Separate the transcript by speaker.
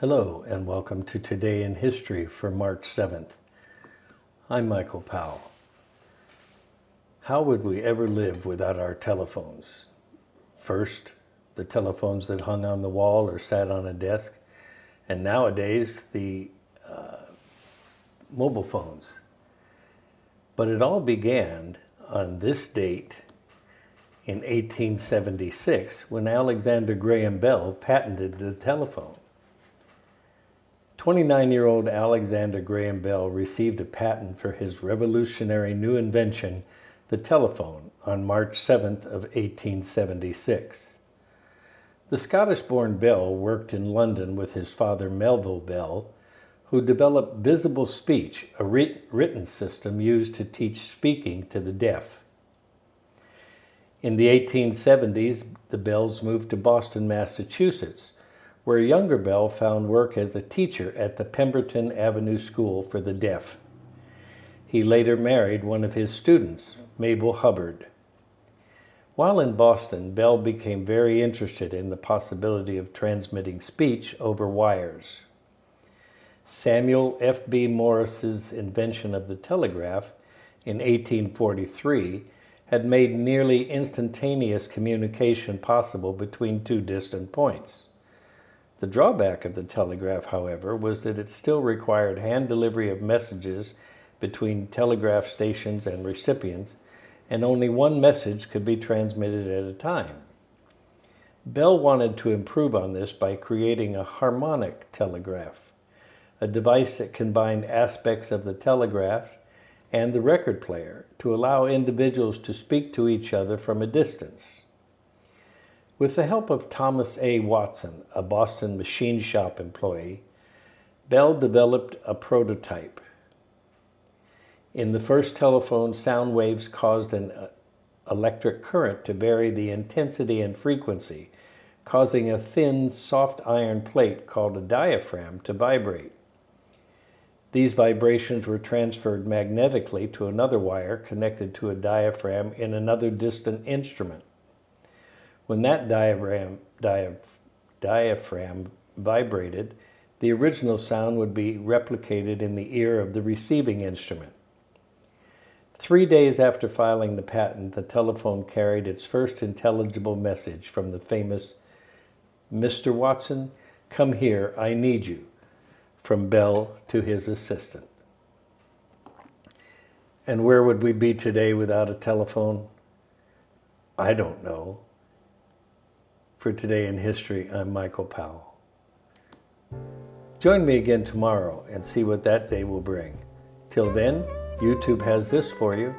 Speaker 1: Hello and welcome to Today in History for March 7th. I'm Michael Powell. How would we ever live without our telephones? First, the telephones that hung on the wall or sat on a desk, and nowadays the mobile phones. But it all began on this date in 1876 when Alexander Graham Bell patented the telephone. 29-year-old Alexander Graham Bell received a patent for his revolutionary new invention, the telephone, on March 7th of 1876. The Scottish-born Bell worked in London with his father Melville Bell, who developed visible speech, a written system used to teach speaking to the deaf. In the 1870s, the Bells moved to Boston, Massachusetts, where younger Bell found work as a teacher at the Pemberton Avenue School for the Deaf. He later married one of his students, Mabel Hubbard. While in Boston, Bell became very interested in the possibility of transmitting speech over wires. Samuel F.B. Morse's invention of the telegraph in 1843 had made nearly instantaneous communication possible between two distant points. The drawback of the telegraph, however, was that it still required hand delivery of messages between telegraph stations and recipients, and only one message could be transmitted at a time. Bell wanted to improve on this by creating a harmonic telegraph, a device that combined aspects of the telegraph and the record player to allow individuals to speak to each other from a distance. With the help of Thomas A. Watson, a Boston machine shop employee, Bell developed a prototype. In the first telephone, sound waves caused an electric current to vary the intensity and frequency, causing a thin, soft iron plate called a diaphragm to vibrate. These vibrations were transferred magnetically to another wire connected to a diaphragm in another distant instrument. When that diaphragm vibrated, the original sound would be replicated in the ear of the receiving instrument. 3 days after filing the patent, the telephone carried its first intelligible message from the famous "Mr. Watson, come here, I need you," from Bell to his assistant. And where would we be today without a telephone? I don't know. For Today in History, I'm Michael Powell. Join me again tomorrow and see what that day will bring. Till then, YouTube has this for you.